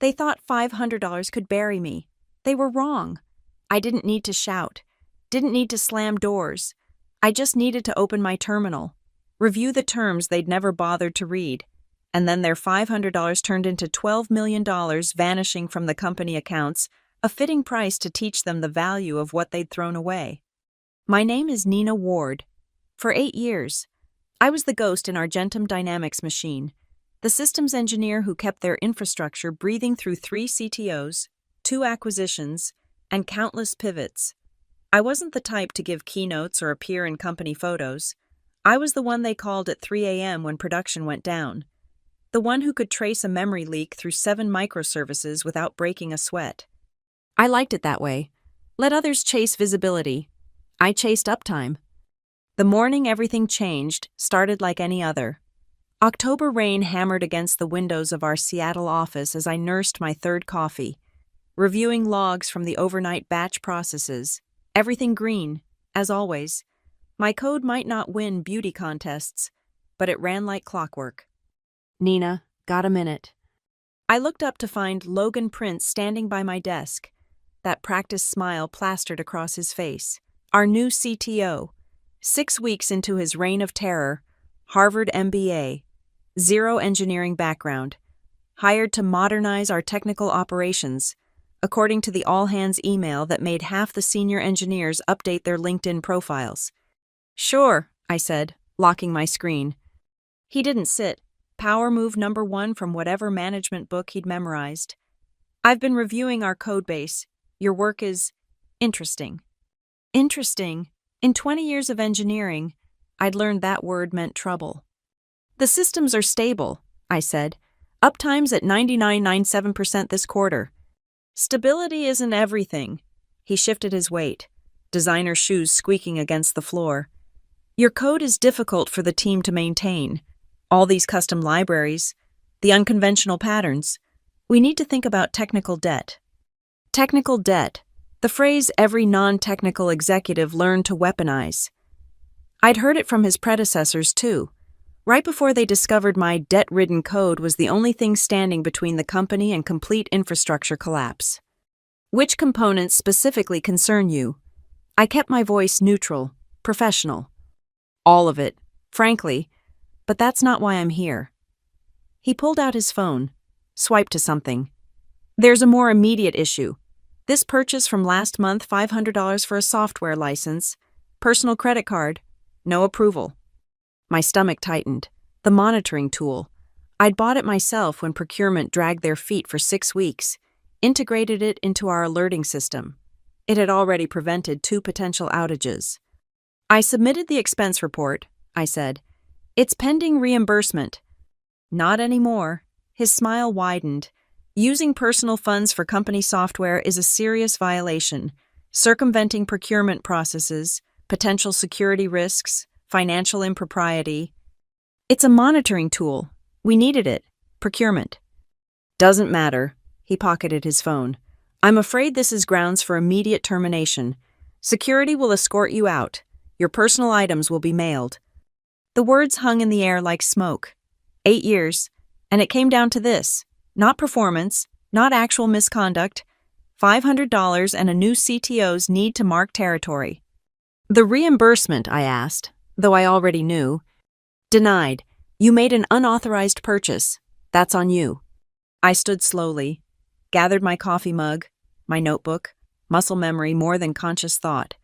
They thought $500 could bury me. They were wrong. I didn't need to shout, didn't need to slam doors. I just needed to open my terminal, review the terms they'd never bothered to read, and then their $500 turned into $12 million vanishing from the company accounts, a fitting price to teach them the value of what they'd thrown away. My name is Nina Ward. For 8 years, I was the ghost in Argentum Dynamics machine, the systems engineer who kept their infrastructure breathing through 3 CTOs, 2 acquisitions, and countless pivots. I wasn't the type to give keynotes or appear in company photos. I was the one they called at 3 a.m. when production went down. The one who could trace a memory leak through 7 microservices without breaking a sweat. I liked it that way. Let others chase visibility. I chased uptime. The morning everything changed started like any other. October rain hammered against the windows of our Seattle office as I nursed my 3rd coffee, reviewing logs from the overnight batch processes. Everything green, as always. My code might not win beauty contests, but it ran like clockwork. Nina, got a minute? I looked up to find Logan Prince standing by my desk, that practiced smile plastered across his face. Our new CTO, 6 weeks into his reign of terror, Harvard MBA, 0 engineering background, hired to modernize our technical operations, according to the all-hands email that made half the senior engineers update their LinkedIn profiles. Sure, I said, locking my screen. He didn't sit. Power move number 1 from whatever management book he'd memorized. I've been reviewing our codebase. Your work is interesting. Interesting. In 20 years of engineering, I'd learned that word meant trouble. The systems are stable, I said. Uptime's at 99.97% this quarter. Stability isn't everything. He shifted his weight, designer shoes squeaking against the floor. Your code is difficult for the team to maintain. All these custom libraries, the unconventional patterns. We need to think about technical debt. Technical debt, the phrase every non-technical executive learned to weaponize. I'd heard it from his predecessors, too. Right before they discovered my debt-ridden code was the only thing standing between the company and complete infrastructure collapse. Which components specifically concern you? I kept my voice neutral, professional. All of it, frankly, but that's not why I'm here. He pulled out his phone, swiped to something. There's a more immediate issue. This purchase from last month, $500 for a software license, personal credit card, no approval. My stomach tightened. The monitoring tool. I'd bought it myself when procurement dragged their feet for 6 weeks, integrated it into our alerting system. It had already prevented 2 potential outages. I submitted the expense report, I said. It's pending reimbursement. Not anymore. His smile widened. Using personal funds for company software is a serious violation, circumventing procurement processes, potential security risks, financial impropriety. It's a monitoring tool. We needed it. Procurement. Doesn't matter. He pocketed his phone. I'm afraid this is grounds for immediate termination. Security will escort you out. Your personal items will be mailed. The words hung in the air like smoke. 8 years. And it came down to this. Not performance, not actual misconduct. $500 and a new CTO's need to mark territory. The reimbursement, I asked, though I already knew. Denied. You made an unauthorized purchase. That's on you. I stood slowly, gathered my coffee mug, my notebook, muscle memory more than conscious thought.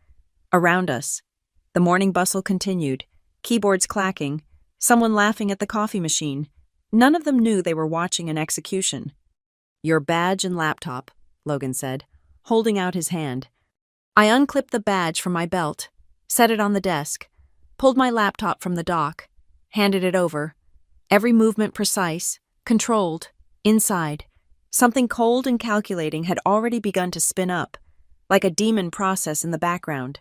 Around us, the morning bustle continued, keyboards clacking, someone laughing at the coffee machine. None of them knew they were watching an execution. Your badge and laptop, Logan said, holding out his hand. I unclipped the badge from my belt, set it on the desk, pulled my laptop from the dock, handed it over. Every movement precise, controlled, inside. Something cold and calculating had already begun to spin up, like a demon process in the background.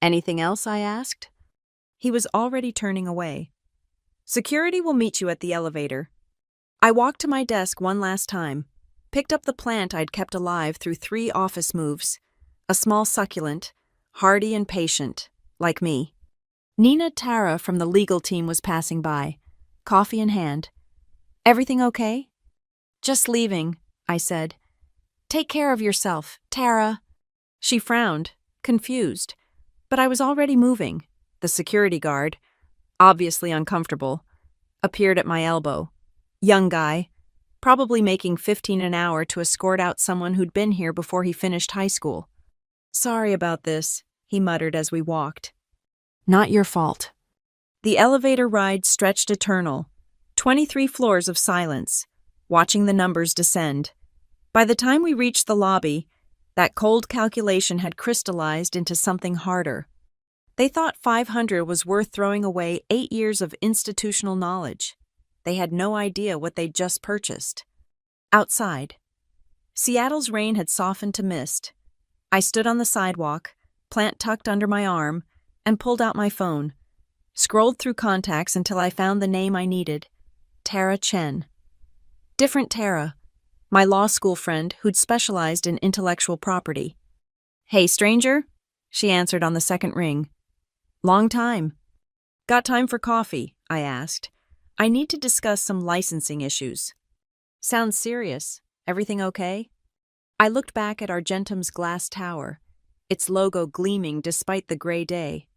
Anything else? I asked. He was already turning away. Security will meet you at the elevator. I walked to my desk one last time, picked up the plant I'd kept alive through 3 office moves, a small succulent, hardy and patient, like me. Nina Tara from the legal team was passing by, coffee in hand. Everything okay? Just leaving, I said. Take care of yourself, Tara. She frowned, confused, but I was already moving. The security guard, obviously uncomfortable, appeared at my elbow. Young guy, probably making 15 an hour to escort out someone who'd been here before he finished high school. Sorry about this, he muttered as we walked. Not your fault. The elevator ride stretched eternal. 23 floors of silence, watching the numbers descend. By the time we reached the lobby, that cold calculation had crystallized into something harder. They thought 500 was worth throwing away 8 years of institutional knowledge. They had no idea what they'd just purchased. Outside, Seattle's rain had softened to mist. I stood on the sidewalk, plant tucked under my arm, and pulled out my phone. Scrolled through contacts until I found the name I needed. Tara Chen. Different Tara, my law school friend who'd specialized in intellectual property. Hey, stranger? She answered on the second ring. Long time. Got time for coffee? I asked. I need to discuss some licensing issues. Sounds serious. Everything okay? I looked back at Argentum's glass tower, its logo gleaming despite the gray day.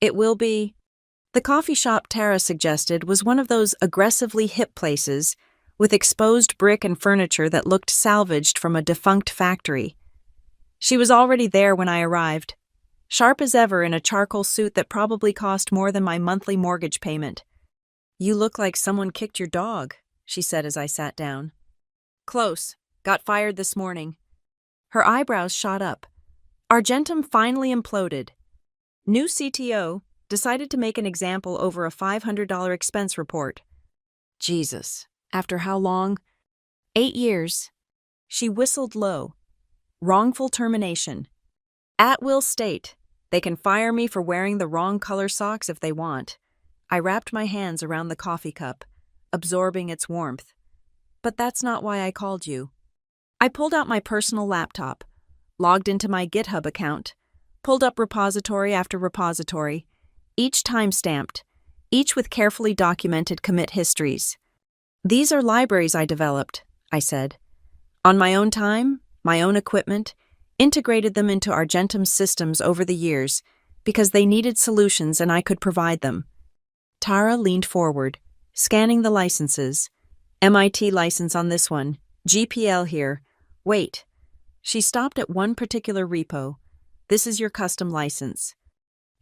It will be. The coffee shop Tara suggested was one of those aggressively hip places with exposed brick and furniture that looked salvaged from a defunct factory. She was already there when I arrived, sharp as ever in a charcoal suit that probably cost more than my monthly mortgage payment. You look like someone kicked your dog, she said as I sat down. Close. Got fired this morning. Her eyebrows shot up. Argentum finally imploded. New CTO decided to make an example over a $500 expense report. Jesus, after how long? 8 years. She whistled low. Wrongful termination. At will state. They can fire me for wearing the wrong color socks if they want. I wrapped my hands around the coffee cup, absorbing its warmth. But that's not why I called you. I pulled out my personal laptop, logged into my GitHub account, pulled up repository after repository, each time-stamped, each with carefully documented commit histories. These are libraries I developed, I said. On my own time, my own equipment, integrated them into Argentum's systems over the years because they needed solutions and I could provide them. Tara leaned forward, scanning the licenses. MIT license on this one, GPL here. Wait. She stopped at one particular repo. This is your custom license.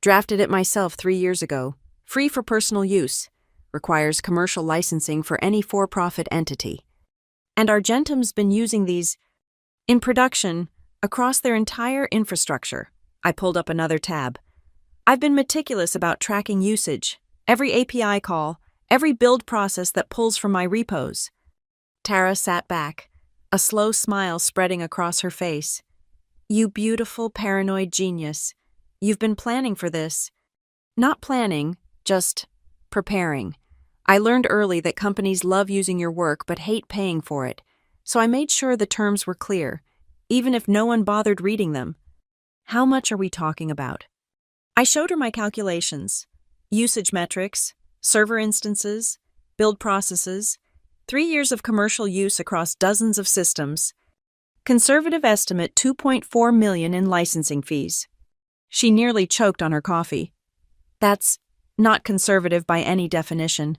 Drafted it myself 3 years ago. Free for personal use. Requires commercial licensing for any for-profit entity. And Argentum's been using these in production across their entire infrastructure. I pulled up another tab. I've been meticulous about tracking usage, every API call, every build process that pulls from my repos. Tara sat back, a slow smile spreading across her face. You beautiful, paranoid genius. You've been planning for this. Not planning, just preparing. I learned early that companies love using your work but hate paying for it, so I made sure the terms were clear, even if no one bothered reading them. How much are we talking about? I showed her my calculations. Usage metrics, server instances, build processes, 3 years of commercial use across dozens of systems. Conservative estimate $2.4 million in licensing fees. She nearly choked on her coffee. That's not conservative by any definition.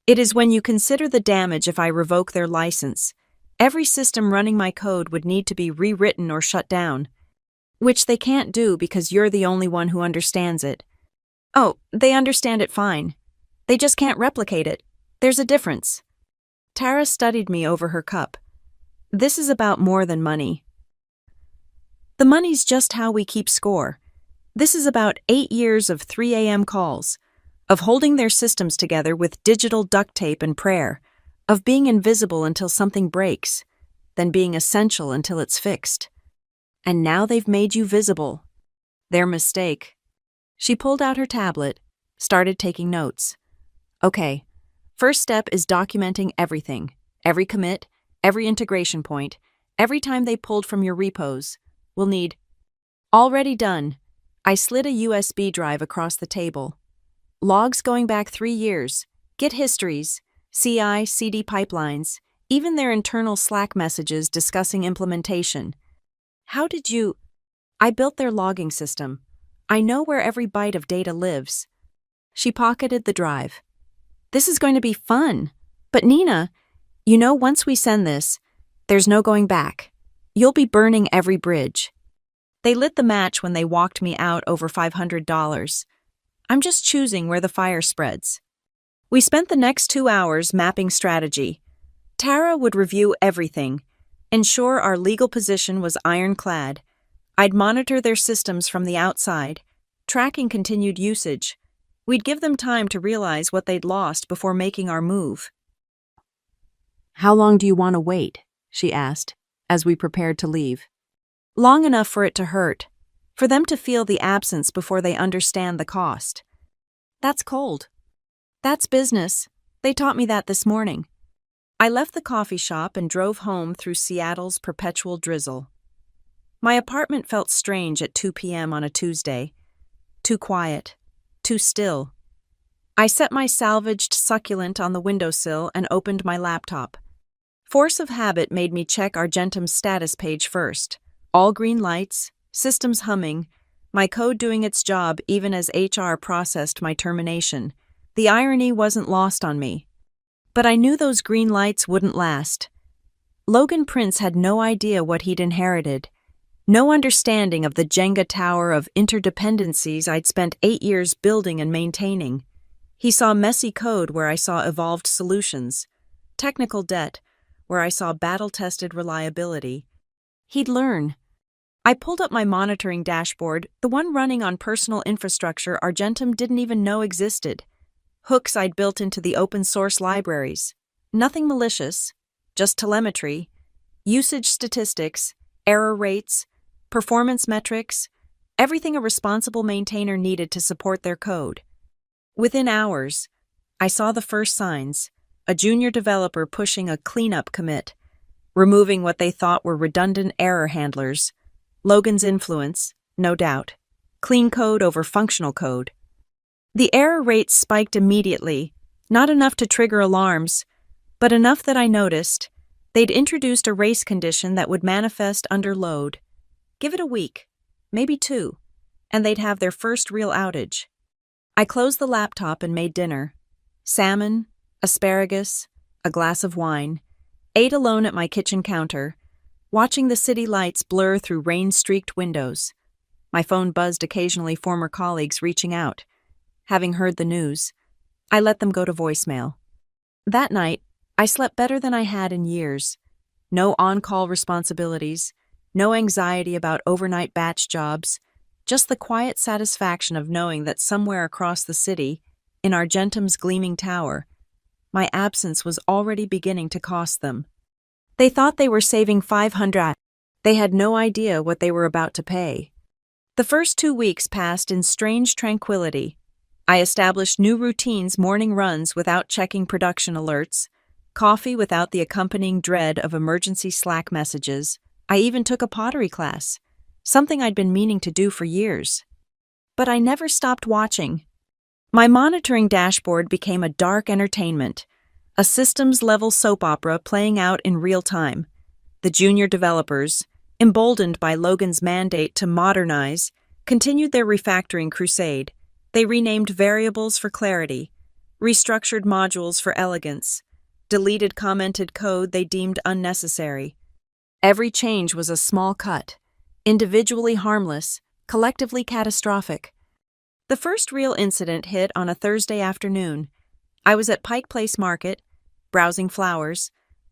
It is when you consider the damage if I revoke their license. Every system running my code would need to be rewritten or shut down, which they can't do because you're the only one who understands it. Oh, they understand it fine. They just can't replicate it. There's a difference. Tara studied me over her cup. This is about more than money. The money's just how we keep score. This is about 8 years of 3 a.m. calls, of holding their systems together with digital duct tape and prayer, of being invisible until something breaks, then being essential until it's fixed. And now they've made you visible. Their mistake. She pulled out her tablet, started taking notes. Okay, first step is documenting everything, every commit, every integration point, every time they pulled from your repos. We'll need. Already done. I slid a USB drive across the table. Logs going back 3 years, Git histories, CI/CD pipelines, even their internal Slack messages discussing implementation. How did you? I built their logging system. I know where every byte of data lives. She pocketed the drive. This is going to be fun. But Nina, once we send this, there's no going back. You'll be burning every bridge. They lit the match when they walked me out over $500. I'm just choosing where the fire spreads. We spent the next 2 hours mapping strategy. Tara would review everything, ensure our legal position was ironclad. I'd monitor their systems from the outside, tracking continued usage. We'd give them time to realize what they'd lost before making our move. How long do you want to wait? She asked, as we prepared to leave. Long enough for it to hurt, for them to feel the absence before they understand the cost. That's cold. That's business. They taught me that this morning. I left the coffee shop and drove home through Seattle's perpetual drizzle. My apartment felt strange at 2 p.m. on a Tuesday. Too quiet. Too still. I set my salvaged succulent on the windowsill and opened my laptop. Force of habit made me check Argentum's status page first. All green lights, systems humming, my code doing its job even as HR processed my termination. The irony wasn't lost on me. But I knew those green lights wouldn't last. Logan Prince had no idea what he'd inherited. No understanding of the Jenga tower of interdependencies I'd spent 8 years building and maintaining. He saw messy code where I saw evolved solutions. Technical debt where I saw battle-tested reliability. He'd learn. I pulled up my monitoring dashboard, the one running on personal infrastructure Argentum didn't even know existed. Hooks I'd built into the open-source libraries. Nothing malicious, just telemetry, usage statistics, error rates, performance metrics, everything a responsible maintainer needed to support their code. Within hours, I saw the first signs, a junior developer pushing a cleanup commit, removing what they thought were redundant error handlers. Logan's influence, no doubt. Clean code over functional code. The error rates spiked immediately, not enough to trigger alarms, but enough that I noticed. They'd introduced a race condition that would manifest under load. Give it a week, maybe 2, and they'd have their first real outage. I closed the laptop and made dinner. Salmon, asparagus, a glass of wine. Ate alone at my kitchen counter, watching the city lights blur through rain-streaked windows. My phone buzzed occasionally, former colleagues reaching out. Having heard the news, I let them go to voicemail. That night, I slept better than I had in years. No on-call responsibilities, no anxiety about overnight batch jobs, just the quiet satisfaction of knowing that somewhere across the city, in Argentum's gleaming tower, my absence was already beginning to cost them. They thought they were saving $500. They had no idea what they were about to pay. The first 2 weeks passed in strange tranquility. I established new routines, morning runs without checking production alerts, coffee without the accompanying dread of emergency Slack messages. I even took a pottery class, something I'd been meaning to do for years. But I never stopped watching. My monitoring dashboard became a dark entertainment, a systems-level soap opera playing out in real time. The junior developers, emboldened by Logan's mandate to modernize, continued their refactoring crusade. They renamed variables for clarity, restructured modules for elegance, deleted commented code they deemed unnecessary. Every change was a small cut, individually harmless, collectively catastrophic. The first real incident hit on a Thursday afternoon. I was at Pike Place Market, browsing flowers,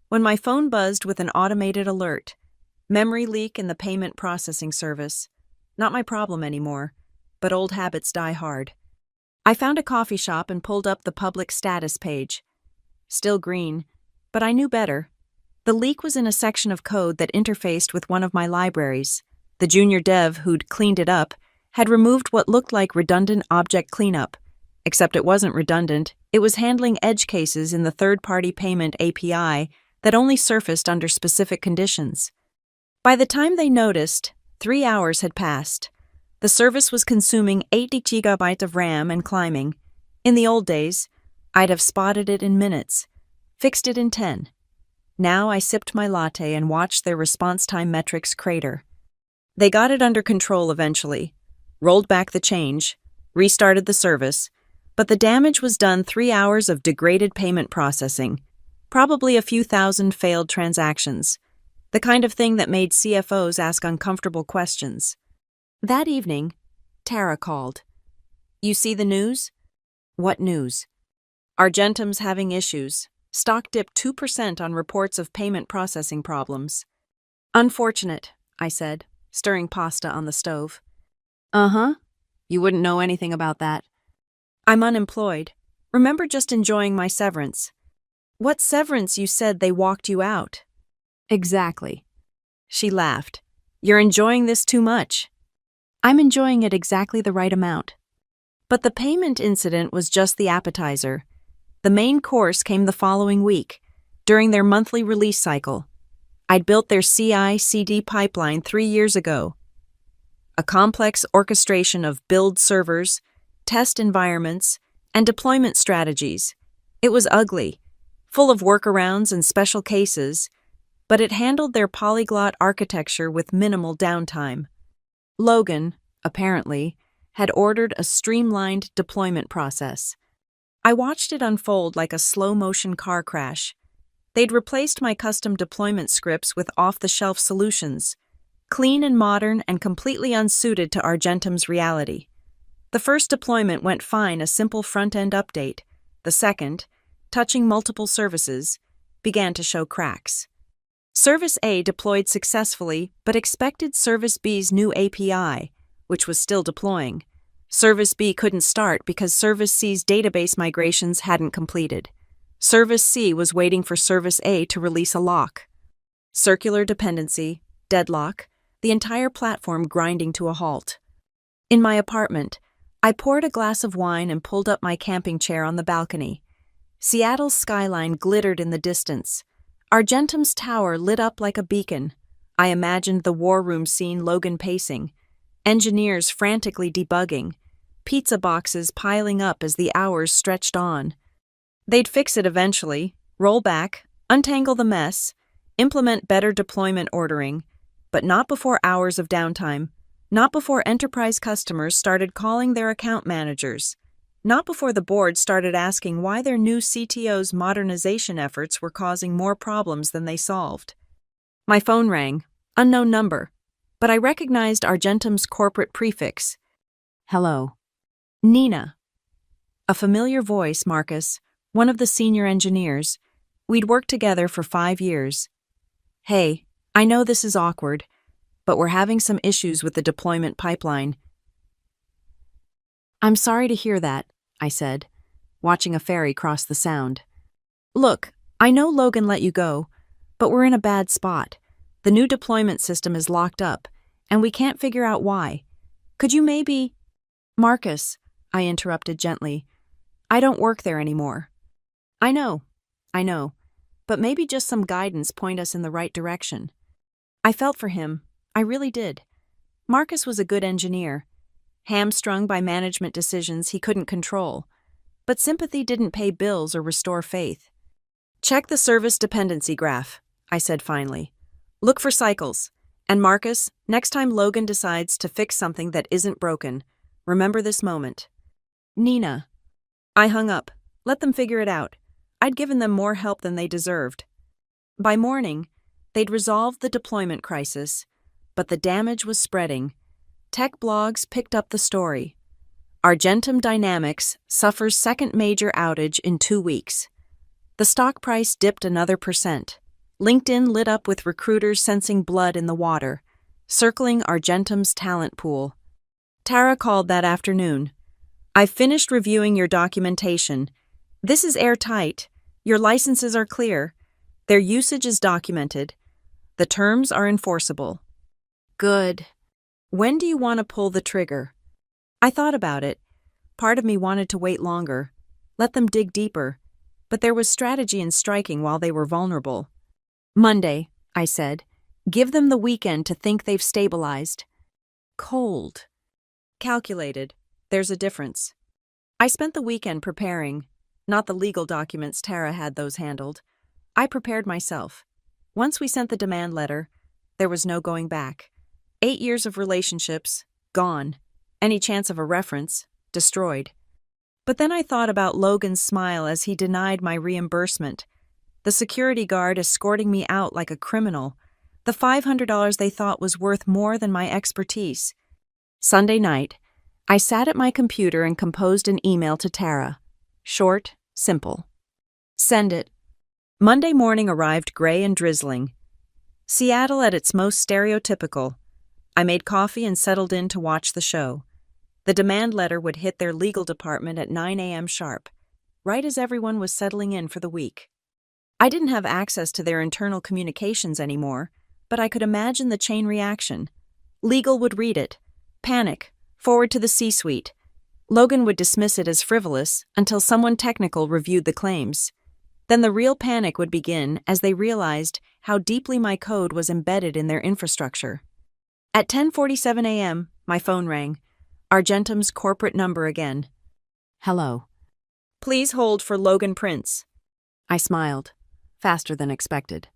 when my phone buzzed with an automated alert. Memory leak in the payment processing service. Not my problem anymore, but old habits die hard. I found a coffee shop and pulled up the public status page. Still green, but I knew better. The leak was in a section of code that interfaced with one of my libraries. The junior dev who'd cleaned it up had removed what looked like redundant object cleanup. Except it wasn't redundant, it was handling edge cases in the third-party payment API that only surfaced under specific conditions. By the time they noticed, 3 hours had passed. The service was consuming 80 gigabytes of RAM and climbing. In the old days, I'd have spotted it in minutes, fixed it in 10. Now I sipped my latte and watched their response time metrics crater. They got it under control eventually, rolled back the change, restarted the service, but the damage was done 3 hours of degraded payment processing, probably a few thousand failed transactions, the kind of thing that made CFOs ask uncomfortable questions. That evening, Tara called. "You see the news?" "What news?" "Argentum's having issues. Stock dipped 2% on reports of payment processing problems." "Unfortunate," I said, stirring pasta on the stove. "Uh-huh. You wouldn't know anything about that." "I'm unemployed. Remember just enjoying my severance." "What severance? You said they walked you out." "Exactly." She laughed. "You're enjoying this too much." "I'm enjoying it exactly the right amount." But the payment incident was just the appetizer. The main course came the following week, during their monthly release cycle. I'd built their CI/CD pipeline 3 years ago. A complex orchestration of build servers, test environments, and deployment strategies. It was ugly, full of workarounds and special cases, but it handled their polyglot architecture with minimal downtime. Logan, apparently, had ordered a streamlined deployment process. I watched it unfold like a slow-motion car crash. They'd replaced my custom deployment scripts with off-the-shelf solutions, clean and modern and completely unsuited to Argentum's reality. The first deployment went fine, a simple front-end update. The second, touching multiple services, began to show cracks. Service A deployed successfully, but expected Service B's new API, which was still deploying. Service B couldn't start because Service C's database migrations hadn't completed. Service C was waiting for Service A to release a lock. Circular dependency, deadlock, the entire platform grinding to a halt. In my apartment, I poured a glass of wine and pulled up my camping chair on the balcony. Seattle's skyline glittered in the distance. Argentum's tower lit up like a beacon. I imagined the war room scene, Logan pacing, engineers frantically debugging, pizza boxes piling up as the hours stretched on. They'd fix it eventually, roll back, untangle the mess, implement better deployment ordering, but not before hours of downtime, not before enterprise customers started calling their account managers, not before the board started asking why their new CTO's modernization efforts were causing more problems than they solved. My phone rang, unknown number, but I recognized Argentum's corporate prefix. "Hello." "Nina." A familiar voice, Marcus, one of the senior engineers. We'd worked together for 5 years. "Hey, I know this is awkward, but we're having some issues with the deployment pipeline." "I'm sorry to hear that," I said, watching a ferry cross the Sound. "Look, I know Logan let you go, but we're in a bad spot. The new deployment system is locked up, and we can't figure out why. Could you maybe—" "Marcus," I interrupted gently, "I don't work there anymore." I know, but maybe just some guidance point us in the right direction." I felt for him. I really did. Marcus was a good engineer, hamstrung by management decisions he couldn't control, but sympathy didn't pay bills or restore faith. "Check the service dependency graph," I said finally. "Look for cycles. And Marcus, next time Logan decides to fix something that isn't broken, remember this moment." "Nina." I hung up. Let them figure it out. I'd given them more help than they deserved. By morning, they'd resolved the deployment crisis, but the damage was spreading. Tech blogs picked up the story. Argentum Dynamics suffers second major outage in 2 weeks. The stock price dipped another %. LinkedIn lit up with recruiters sensing blood in the water, circling Argentum's talent pool. Tara called that afternoon. "I've finished reviewing your documentation. This is airtight. Your licenses are clear. Their usage is documented. The terms are enforceable." "Good. When do you want to pull the trigger?" I thought about it. Part of me wanted to wait longer, let them dig deeper, but there was strategy in striking while they were vulnerable. "Monday," I said. "Give them the weekend to think they've stabilized." Cold. Calculated. There's a difference. I spent the weekend preparing, not the legal documents. Tara had those handled. I prepared myself. Once we sent the demand letter, there was no going back. 8 years of relationships, gone. Any chance of a reference, destroyed. But then I thought about Logan's smile as he denied my reimbursement. The security guard escorting me out like a criminal. The $500 they thought was worth more than my expertise. Sunday night, I sat at my computer and composed an email to Tara. Short, simple. Send it. Monday morning arrived gray and drizzling. Seattle at its most stereotypical. I made coffee and settled in to watch the show. The demand letter would hit their legal department at 9 a.m. sharp, right as everyone was settling in for the week. I didn't have access to their internal communications anymore, but I could imagine the chain reaction. Legal would read it, panic, forward to the C-suite. Logan would dismiss it as frivolous until someone technical reviewed the claims. Then the real panic would begin as they realized how deeply my code was embedded in their infrastructure. At 10:47 a.m., my phone rang. Argentum's corporate number again. Hello. Please hold for Logan Prince. I smiled, faster than expected.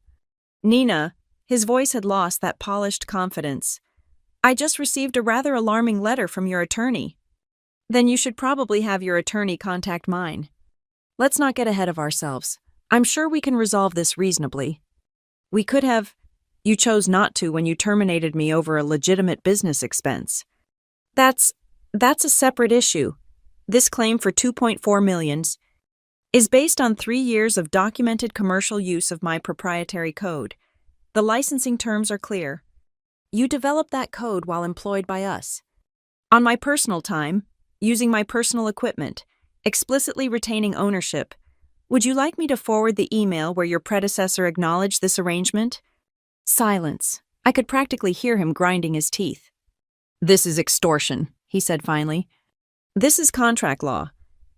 Nina, his voice had lost that polished confidence. I just received a rather alarming letter from your attorney. Then you should probably have your attorney contact mine. Let's not get ahead of ourselves. I'm sure we can resolve this reasonably. We could have. You chose not to when you terminated me over a legitimate business expense. That's a separate issue. This claim for $2.4 million is based on 3 years of documented commercial use of my proprietary code. The licensing terms are clear. You developed that code while employed by us. On my personal time, using my personal equipment, explicitly retaining ownership. Would you like me to forward the email where your predecessor acknowledged this arrangement? Silence. I could practically hear him grinding his teeth. This is extortion, he said finally. This is contract law.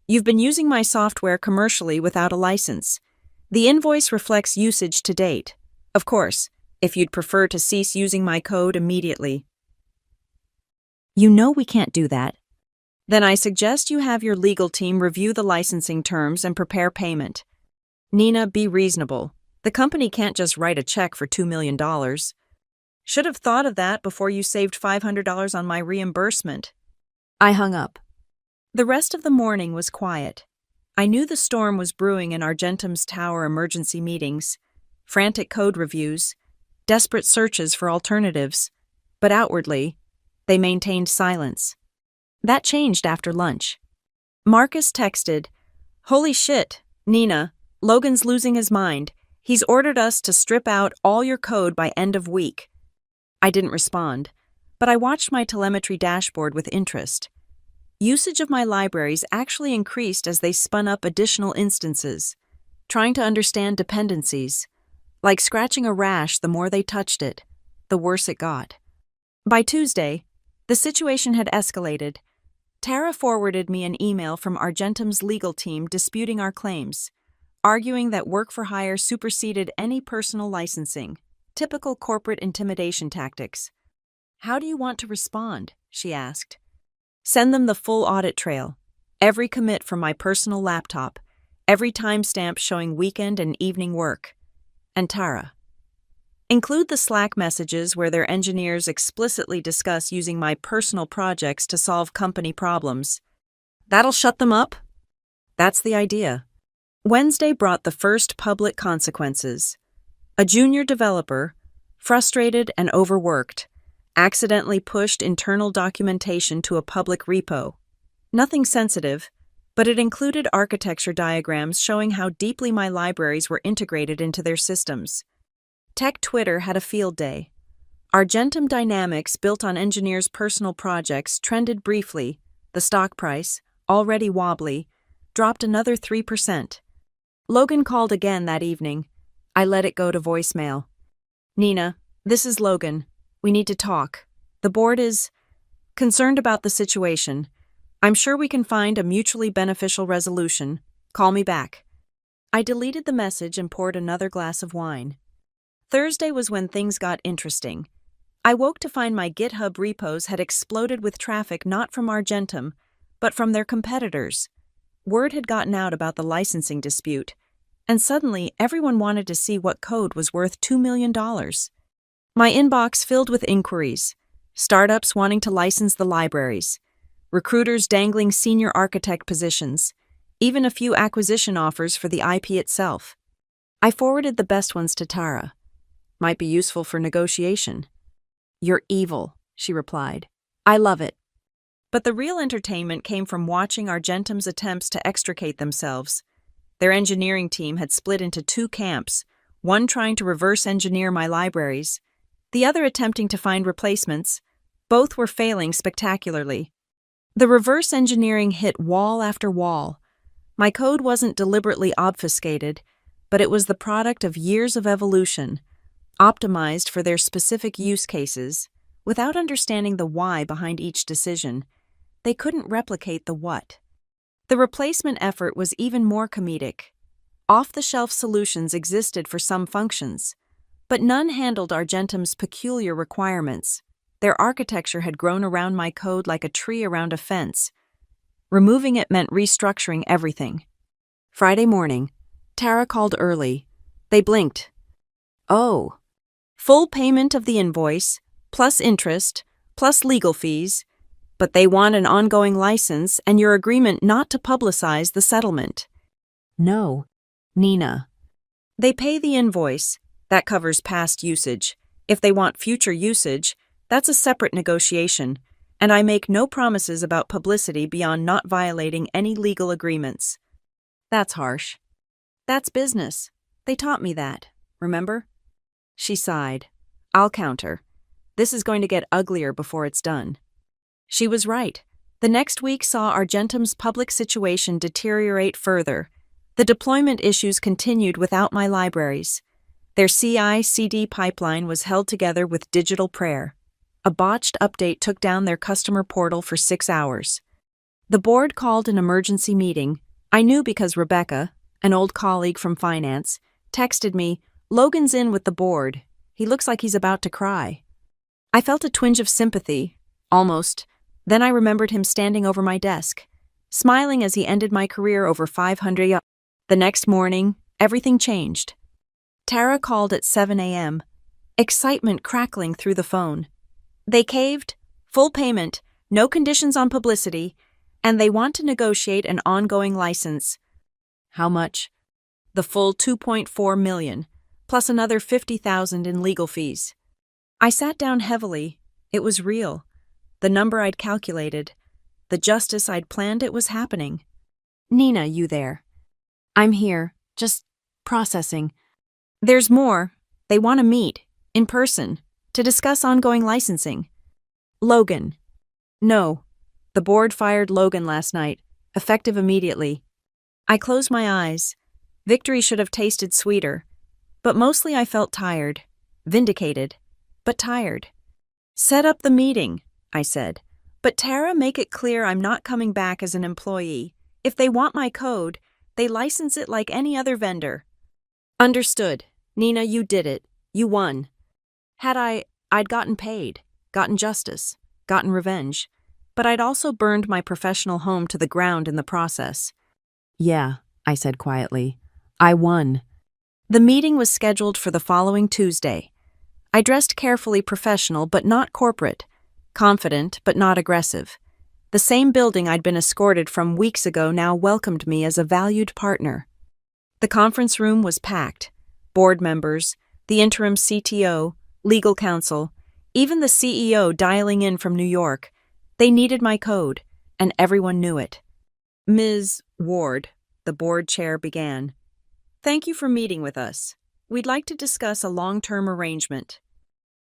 You've been using my software commercially without a license. The invoice reflects usage to date. Of course, if you'd prefer to cease using my code immediately. You know we can't do that. Then I suggest you have your legal team review the licensing terms and prepare payment. Nina, be reasonable. The company can't just write a check for $2 million. Should have thought of that before you saved $500 on my reimbursement. I hung up. The rest of the morning was quiet. I knew the storm was brewing in Argentum's tower emergency meetings, frantic code reviews, desperate searches for alternatives, but outwardly, they maintained silence. That changed after lunch. Marcus texted, "Holy shit, Nina, Logan's losing his mind. He's ordered us to strip out all your code by end of week." I didn't respond, but I watched my telemetry dashboard with interest. Usage of my libraries actually increased as they spun up additional instances, trying to understand dependencies. Like scratching a rash, the more they touched it, the worse it got. By Tuesday, the situation had escalated. Tara forwarded me an email from Argentum's legal team disputing our claims, arguing that work-for-hire superseded any personal licensing, typical corporate intimidation tactics. "How do you want to respond?" she asked. "Send them the full audit trail, every commit from my personal laptop, every timestamp showing weekend and evening work. And Tara. Include the Slack messages where their engineers explicitly discuss using my personal projects to solve company problems. That'll shut them up?" That's the idea. Wednesday brought the first public consequences. A junior developer, frustrated and overworked, accidentally pushed internal documentation to a public repo. Nothing sensitive, but it included architecture diagrams showing how deeply my libraries were integrated into their systems. Tech Twitter had a field day. Argentum Dynamics, built on engineers' personal projects, trended briefly. The stock price, already wobbly, dropped another 3%. Logan called again that evening. I let it go to voicemail. "Nina, this is Logan. We need to talk. The board is concerned about the situation. I'm sure we can find a mutually beneficial resolution. Call me back." I deleted the message and poured another glass of wine. Thursday was when things got interesting. I woke to find my GitHub repos had exploded with traffic not from Argentum, but from their competitors. Word had gotten out about the licensing dispute. And suddenly, everyone wanted to see what code was worth $2 million. My inbox filled with inquiries, startups wanting to license the libraries, recruiters dangling senior architect positions, even a few acquisition offers for the IP itself. I forwarded the best ones to Tara. Might be useful for negotiation. You're evil, she replied. I love it. But the real entertainment came from watching Argentum's attempts to extricate themselves. Their engineering team had split into two camps, one trying to reverse engineer my libraries, the other attempting to find replacements. Both were failing spectacularly. The reverse engineering hit wall after wall. My code wasn't deliberately obfuscated, but it was the product of years of evolution, optimized for their specific use cases. Without understanding the why behind each decision, they couldn't replicate the what. The replacement effort was even more comedic. Off-the-shelf solutions existed for some functions, but none handled Argentum's peculiar requirements. Their architecture had grown around my code like a tree around a fence. Removing it meant restructuring everything. Friday morning, Tara called early. They blinked. Oh. Full payment of the invoice, plus interest, plus legal fees, but they want an ongoing license and your agreement not to publicize the settlement. No, Nina. They pay the invoice. That covers past usage. If they want future usage, that's a separate negotiation, and I make no promises about publicity beyond not violating any legal agreements. That's harsh. That's business. They taught me that, remember? She sighed. I'll counter. This is going to get uglier before it's done. She was right. The next week saw Argentum's public situation deteriorate further. The deployment issues continued without my libraries. Their CI/CD pipeline was held together with digital prayer. A botched update took down their customer portal for 6 hours. The board called an emergency meeting. I knew because Rebecca, an old colleague from finance, texted me, "Logan's in with the board. He looks like he's about to cry." I felt a twinge of sympathy, almost. Then I remembered him standing over my desk, smiling as he ended my career over 500. The next morning, everything changed. Tara called at 7 a.m., excitement crackling through the phone. They caved, full payment, no conditions on publicity, and they want to negotiate an ongoing license. How much? The full $2.4 million, plus another $50,000 in legal fees. I sat down heavily. It was real. The number I'd calculated. The justice I'd planned. It was happening. Nina, you there? I'm here, just processing. There's more. They want to meet, in person, to discuss ongoing licensing. Logan. No. The board fired Logan last night, effective immediately. I closed my eyes. Victory should have tasted sweeter. But mostly I felt tired. Vindicated. But tired. Set up the meeting, I said. But Tara, make it clear I'm not coming back as an employee. If they want my code, they license it like any other vendor. Understood. Nina, you did it. You won. Had I'd gotten paid, gotten justice, gotten revenge. But I'd also burned my professional home to the ground in the process. Yeah, I said quietly. I won. The meeting was scheduled for the following Tuesday. I dressed carefully professional but not corporate, confident but not aggressive. The same building I'd been escorted from weeks ago now welcomed me as a valued partner. The conference room was packed. Board members, the interim CTO, legal counsel, even the CEO dialing in from New York. They needed my code, and everyone knew it. Ms. Ward, the board chair began. Thank you for meeting with us. We'd like to discuss a long-term arrangement.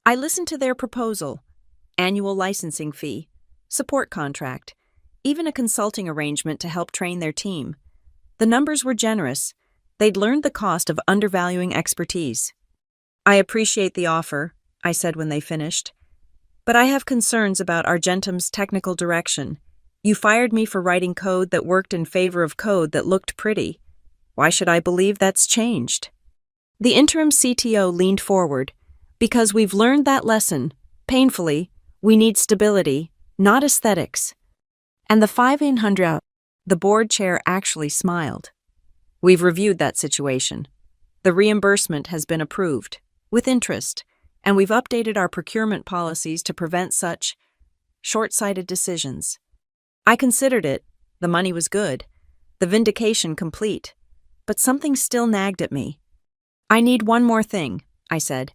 I listened to their proposal, annual licensing fee, support contract, even a consulting arrangement to help train their team. The numbers were generous. They'd learned the cost of undervaluing expertise. I appreciate the offer, I said when they finished. But I have concerns about Argentum's technical direction. You fired me for writing code that worked in favor of code that looked pretty. Why should I believe that's changed? The interim CTO leaned forward. Because we've learned that lesson, painfully, we need stability, not aesthetics. And the 500, the board chair actually smiled. We've reviewed that situation. The reimbursement has been approved, with interest, and we've updated our procurement policies to prevent such short-sighted decisions. I considered it. The money was good. The vindication complete. But something still nagged at me. I need one more thing, I said.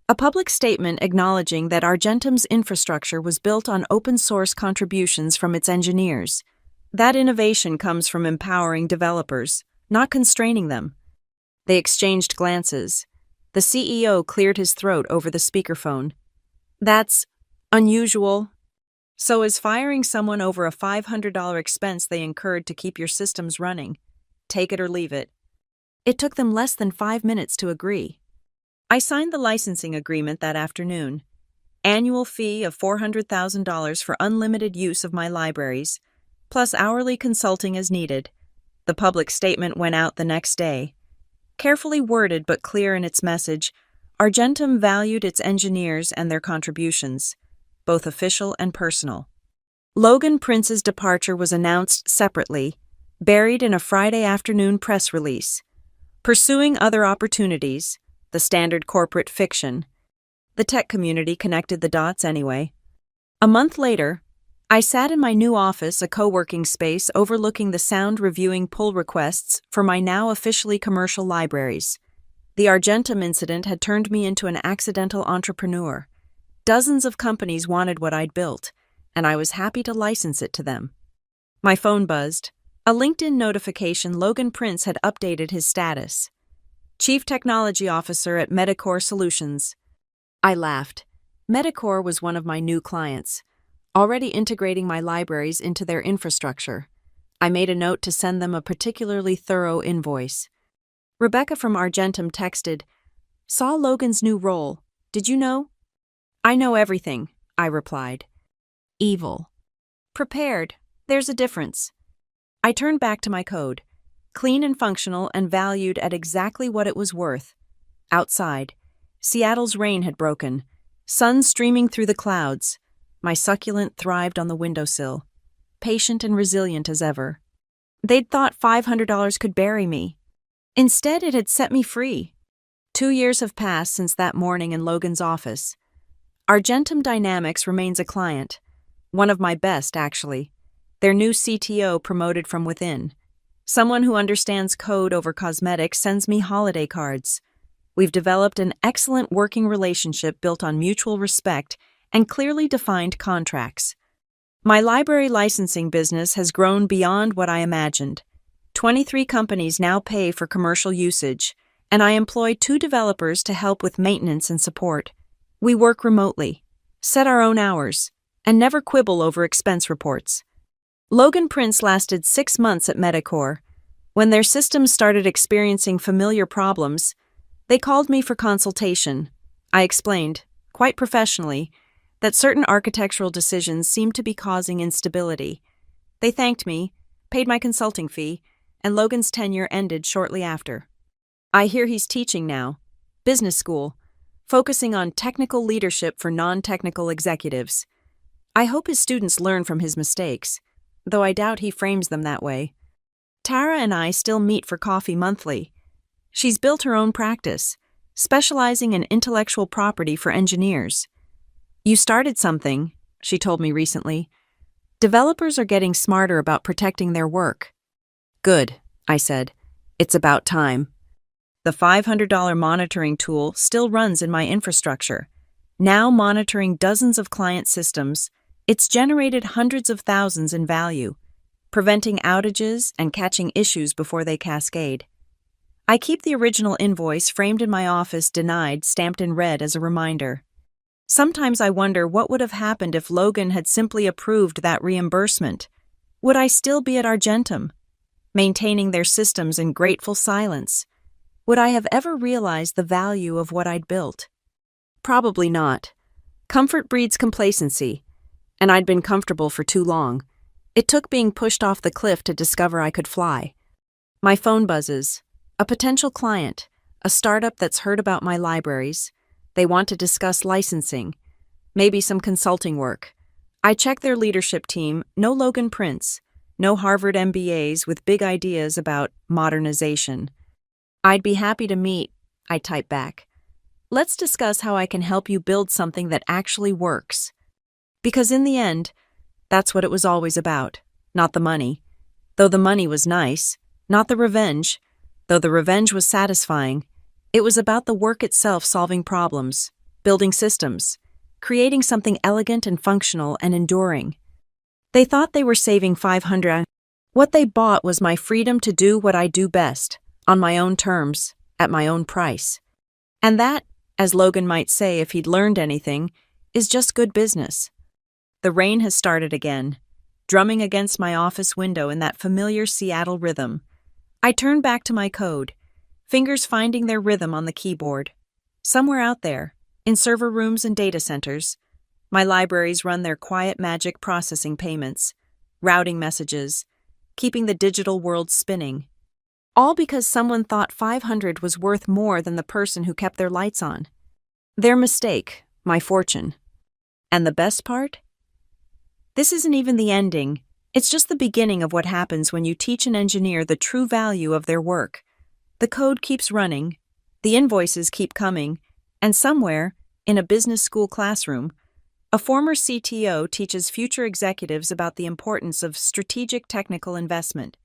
A public statement acknowledging that Argentum's infrastructure was built on open-source contributions from its engineers. That innovation comes from empowering developers, not constraining them. They exchanged glances. The CEO cleared his throat over the speakerphone. That's unusual. So is firing someone over a $500 expense they incurred to keep your systems running. Take it or leave it. It took them less than 5 minutes to agree. I signed the licensing agreement that afternoon. Annual fee of $400,000 for unlimited use of my libraries, plus hourly consulting as needed. The public statement went out the next day. Carefully worded but clear in its message, Argentum valued its engineers and their contributions, both official and personal. Logan Prince's departure was announced separately, buried in a Friday afternoon press release. Pursuing other opportunities, the standard corporate fiction. The tech community connected the dots anyway. A month later, I sat in my new office, a co-working space overlooking the sound reviewing pull requests for my now officially commercial libraries. The Argentum incident had turned me into an accidental entrepreneur. Dozens of companies wanted what I'd built, and I was happy to license it to them. My phone buzzed. A LinkedIn notification: Logan Prince had updated his status. Chief Technology Officer at Medicore Solutions. I laughed. Medicore was one of my new clients, already integrating my libraries into their infrastructure. I made a note to send them a particularly thorough invoice. Rebecca from Argentum texted, "Saw Logan's new role. Did you know?" "I know everything," I replied. Evil. Prepared. There's a difference. I turned back to my code, clean and functional and valued at exactly what it was worth. Outside, Seattle's rain had broken, sun streaming through the clouds. My succulent thrived on the windowsill, patient and resilient as ever. They'd thought $500 could bury me. Instead, it had set me free. 2 years have passed since that morning in Logan's office. Argentum Dynamics remains a client. One of my best, actually. Their new CTO promoted from within. Someone who understands code over cosmetics sends me holiday cards. We've developed an excellent working relationship built on mutual respect and clearly defined contracts. My library licensing business has grown beyond what I imagined. 23 companies now pay for commercial usage, and I employ 2 developers to help with maintenance and support. We work remotely, set our own hours, and never quibble over expense reports. Logan Prince lasted 6 months at Medicore. When their systems started experiencing familiar problems, they called me for consultation. I explained, quite professionally, that certain architectural decisions seemed to be causing instability. They thanked me, paid my consulting fee, and Logan's tenure ended shortly after. I hear he's teaching now, business school, focusing on technical leadership for non-technical executives. I hope his students learn from his mistakes, though I doubt he frames them that way. Tara and I still meet for coffee monthly. She's built her own practice, specializing in intellectual property for engineers. "You started something," she told me recently. "Developers are getting smarter about protecting their work." "Good," I said. "It's about time." The $500 monitoring tool still runs in my infrastructure. Now monitoring dozens of client systems, it's generated hundreds of thousands in value, preventing outages and catching issues before they cascade. I keep the original invoice framed in my office, denied, stamped in red as a reminder. Sometimes I wonder what would have happened if Logan had simply approved that reimbursement. Would I still be at Argentum, maintaining their systems in grateful silence? Would I have ever realized the value of what I'd built? Probably not. Comfort breeds complacency, and I'd been comfortable for too long. It took being pushed off the cliff to discover I could fly. My phone buzzes. A potential client, a startup that's heard about my libraries. They want to discuss licensing, maybe some consulting work. I check their leadership team, no Logan Prince. no Harvard MBAs with big ideas about modernization. I'd be happy to meet, I type back. Let's discuss how I can help you build something that actually works. Because in the end, that's what it was always about, not the money. Though the money was nice, not the revenge. Though the revenge was satisfying, it was about the work itself solving problems, building systems, creating something elegant and functional and enduring. They thought they were saving $500. What they bought was my freedom to do what I do best, on my own terms, at my own price. And that, as Logan might say if he'd learned anything, is just good business. The rain has started again, drumming against my office window in that familiar Seattle rhythm. I turn back to my code, fingers finding their rhythm on the keyboard. Somewhere out there, in server rooms and data centers, my libraries run their quiet magic processing payments, routing messages, keeping the digital world spinning. All because someone thought 500 was worth more than the person who kept their lights on. Their mistake, my fortune. And the best part? This isn't even the ending. It's just the beginning of what happens when you teach an engineer the true value of their work. The code keeps running, the invoices keep coming, and somewhere, in a business school classroom, a former CTO teaches future executives about the importance of strategic technical investment.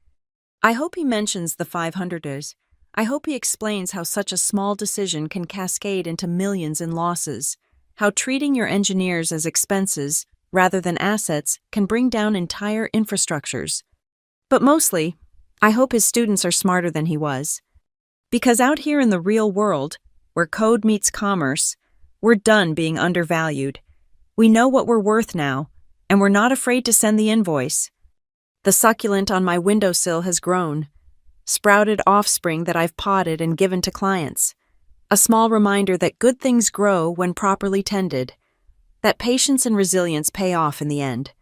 I hope he mentions the 500ers. I hope he explains how such a small decision can cascade into millions in losses, how treating your engineers as expenses rather than assets can bring down entire infrastructures. But mostly, I hope his students are smarter than he was. Because out here in the real world, where code meets commerce, we're done being undervalued. We know what we're worth now, and we're not afraid to send the invoice. The succulent on my windowsill has grown, sprouted offspring that I've potted and given to clients. A small reminder that good things grow when properly tended, that patience and resilience pay off in the end.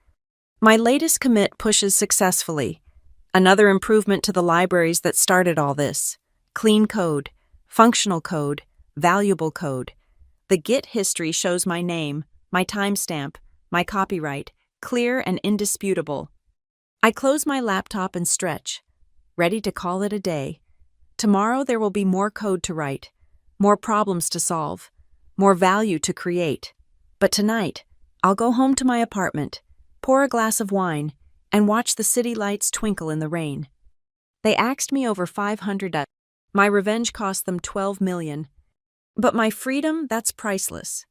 My latest commit pushes successfully. Another improvement to the libraries that started all this. Clean code, functional code, valuable code. The Git history shows my name, my timestamp, my copyright, clear and indisputable. I close my laptop and stretch, ready to call it a day. Tomorrow there will be more code to write, more problems to solve, more value to create. But tonight, I'll go home to my apartment, pour a glass of wine, and watch the city lights twinkle in the rain. They axed me over 500. My revenge cost them $12 million. But my freedom, that's priceless.